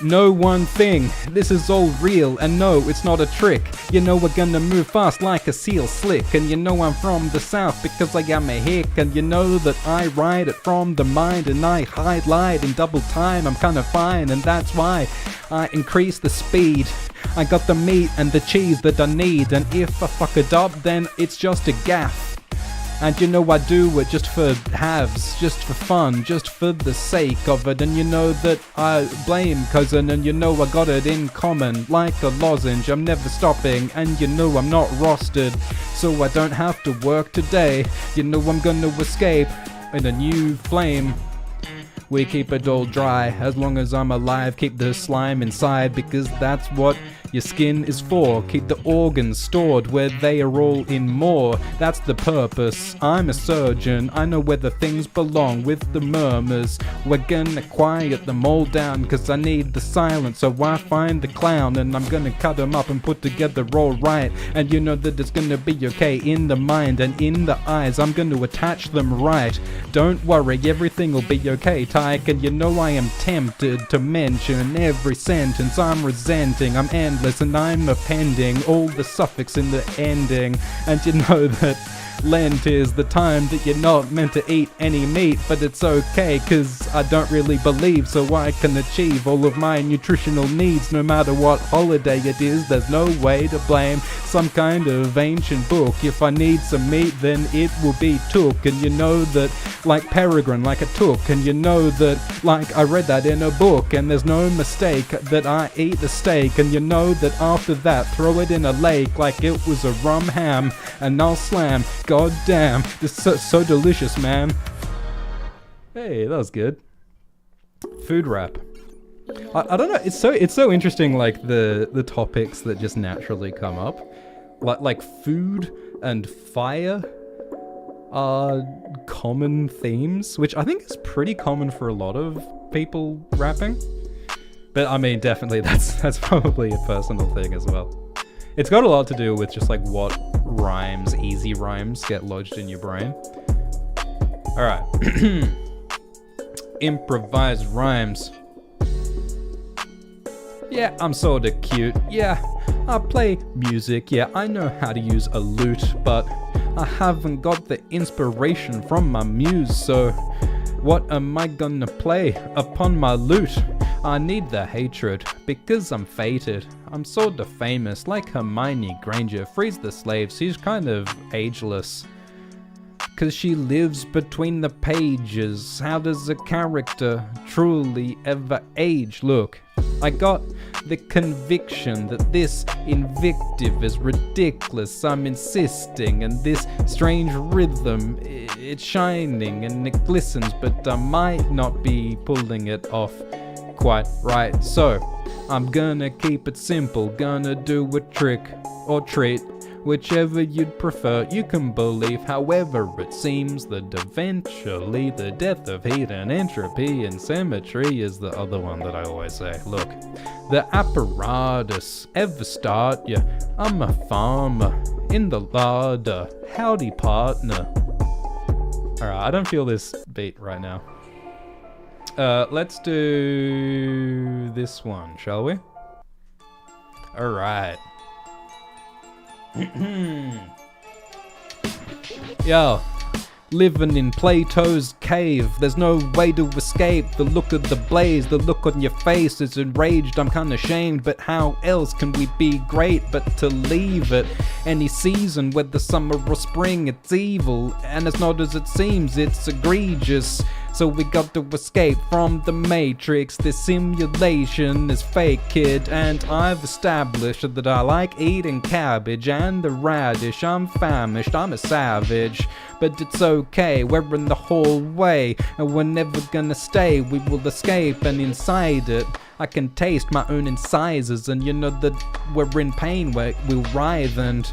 Speaker 1: Know one thing, this is all real, and no, it's not a trick. You know we're gonna move fast like a seal slick, and you know I'm from the south because I am a hick, and you know that I ride it from the mind, and I highlight in double time. I'm kinda fine, and that's why I increase the speed. I got the meat and the cheese that I need, and if I fuck it up, then it's just a gaff. And you know I do it just for halves, just for fun, just for the sake of it. And you know that I blame cousin, and you know I got it in common, like a lozenge, I'm never stopping. And you know I'm not rostered, so I don't have to work today. You know I'm gonna escape in a new flame. We keep it all dry, as long as I'm alive, keep the slime inside, because that's what your skin is for. Keep the organs stored where they are all in more. That's the purpose. I'm a surgeon, I know where the things belong. With the murmurs, we're gonna quiet them all down, cause I need the silence, so I find the clown, and I'm gonna cut them up and put together all right. And you know that it's gonna be okay in the mind and in the eyes. I'm gonna attach them right. Don't worry, everything will be okay, Tyke. And you know I am tempted to mention every sentence I'm resenting. I'm endless and I'm appending all the suffix in the ending. And you know that Lent is the time that you're not meant to eat any meat, but it's okay, cause I don't really believe, so I can achieve all of my nutritional needs no matter what holiday it is. There's no way to blame some kind of ancient book. If I need some meat, then it will be took, and you know that, like peregrine, like a took, and you know that, like I read that in a book, and there's no mistake that I eat the steak, and you know that after that, throw it in a lake like it was a rum ham, and I'll slam. God damn, this is so delicious, man. Hey, that was good. Food rap. I don't know. It's so interesting. Like the topics that just naturally come up, like food and fire are common themes, which I think is pretty common for a lot of people rapping. But I mean, definitely that's probably a personal thing as well. It's got a lot to do with just like what rhymes, easy rhymes, get lodged in your brain. All right. Improvised rhymes. Yeah, I'm sorta cute. Yeah, I play music. Yeah, I know how to use a lute, but I haven't got the inspiration from my muse, so what am I gonna play upon my lute? I need the hatred, because I'm fated. I'm sorta famous, like Hermione Granger. Frees the slaves, she's kind of ageless, cause she lives between the pages. How does a character truly ever age? Look, I got the conviction that this invective is ridiculous. I'm insisting, and this strange rhythm, it's shining and it glistens, but I might not be pulling it off quite right. So I'm gonna keep it simple, gonna do a trick or treat, whichever you'd prefer. You can believe however it seems that eventually the death of heat and entropy and symmetry is the other one that I always say. Look, the apparatus ever start ya? I'm a farmer in the larder. Howdy, partner. Alright, I don't feel this beat right now. Let's do this one, shall we? Alright. Yo, living in Plato's cave, there's no way to escape the look of the blaze. The look on your face is enraged, I'm kinda ashamed, but how else can we be great but to leave it? Any season, whether summer or spring, it's evil, and it's not as it seems, it's egregious. So we got to escape from the matrix. This simulation is fake, kid, and I've established that I like eating cabbage and the radish. I'm famished, I'm a savage, but it's okay, we're in the hallway, and we're never gonna stay. We will escape, and inside it I can taste my own incisors, and you know that we're in pain, we'll writhe, and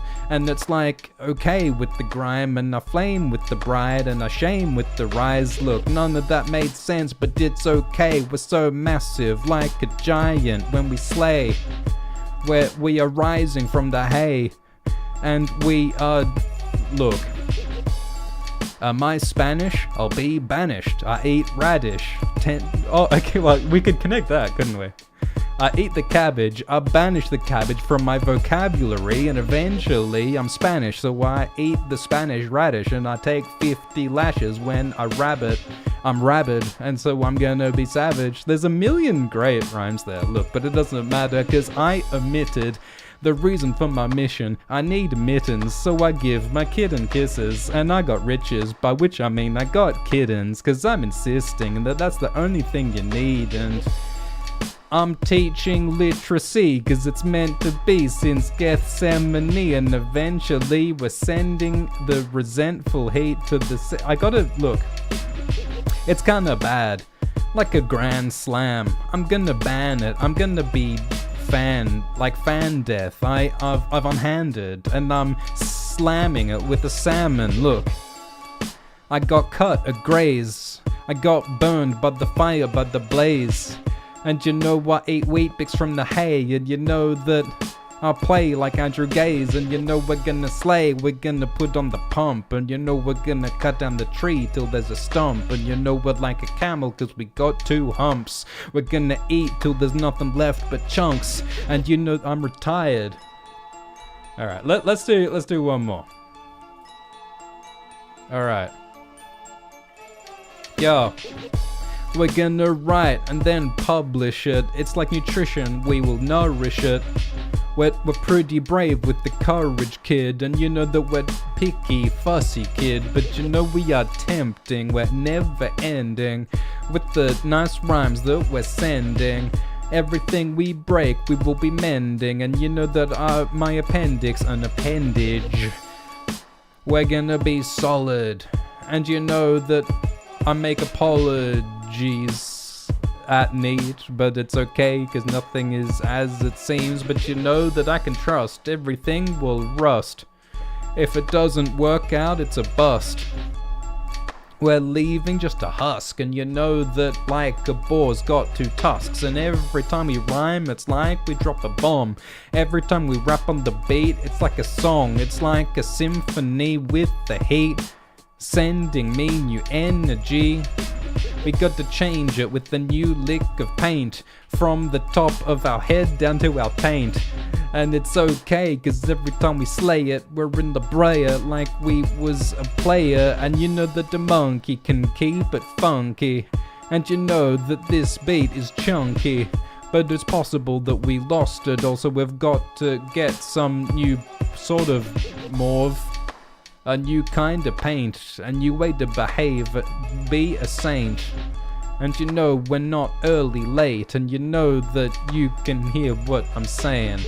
Speaker 1: it's like, okay with the grime, and I flame with the bride, and I shame with the rise. Look, none of that made sense, but it's okay, we're so massive, like a giant when we slay, where we are rising from the hay, and we are, look, my Spanish, I'll be banished. I eat radish. Oh, okay, well, we could connect that, couldn't we? I eat the cabbage, I banish the cabbage from my vocabulary, and eventually I'm Spanish, so I eat the Spanish radish, and I take 50 lashes when I rabbit. I'm rabid, and so I'm gonna be savage. There's a million great rhymes there, look, but it doesn't matter, cause I omitted the reason for my mission. I need mittens, so I give my kitten kisses, and I got riches, by which I mean I got kittens, cause I'm insisting that that's the only thing you need, and I'm teaching literacy, cause it's meant to be since Gethsemane, and eventually we're sending the resentful heat to the I gotta, look, it's kinda bad, like a grand slam. I'm gonna ban it, I'm gonna be like fan death. I've unhanded, and I'm slamming it with a salmon. Look, I got cut, a graze. I got burned by the fire, by the blaze. And you know I ate wheat bix from the hay, and you know that I play like Andrew Gaze, and you know we're gonna slay, we're gonna put on the pump, and you know we're gonna cut down the tree till there's a stump, and you know we're like a camel cause we got 2 humps. We're gonna eat till there's nothing left but chunks, and you know I'm retired. Alright, let's do one more. Alright. Yo. We're gonna write and then publish it. It's like nutrition, we will nourish it. We're pretty brave with the courage, kid. And you know that we're picky, fussy, kid. But you know we are tempting, we're never ending. With the nice rhymes that we're sending. Everything we break, we will be mending. And you know that my appendix, an appendage. We're gonna be solid. And you know that I make apologies at need, but it's okay, cause nothing is as it seems. But you know that I can trust, everything will rust. If it doesn't work out, it's a bust. We're leaving just a husk, and you know that like a boar's got two tusks. And every time we rhyme, it's like we drop a bomb. Every time we rap on the beat, it's like a song. It's like a symphony with the heat, sending me new energy. We got to change it with a new lick of paint, from the top of our head down to our taint. And it's okay, cause every time we slay it, we're in the brayer like we was a player. And you know that the monkey can keep it funky. And you know that this beat is chunky, but it's possible that we lost it. Also, we've got to get some new sort of mauve, a new kind of paint, a new way to behave, be a saint. And you know we're not early, late, and you know that you can hear what I'm saying.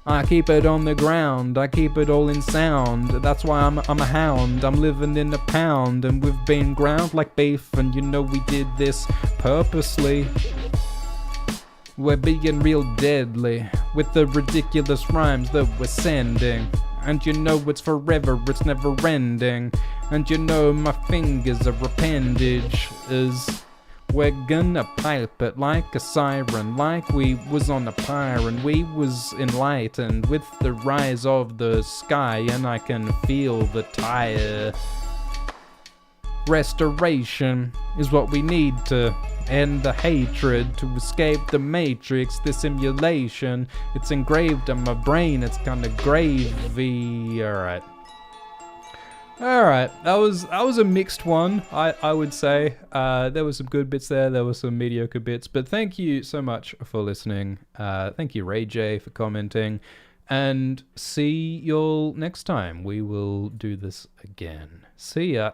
Speaker 1: I keep it on the ground, I keep it all in sound. That's why I'm a hound, I'm living in a pound. And we've been ground like beef, and you know we did this purposely. We're being real deadly with the ridiculous rhymes that we're sending. And you know it's forever, it's never ending. And you know my fingers are appendage. We're gonna pipe it like a siren, like we was on a pyre and we was enlightened with the rise of the sky. And I can feel the tire. Restoration is what we need to end the hatred, to escape the matrix, the simulation. It's engraved on my brain, it's kinda gravy. Alright, that was a mixed one, I would say. There were some good bits there were some mediocre bits, but thank you so much for listening. Thank you Ray J for commenting, and see y'all next time. We will do this again. See ya.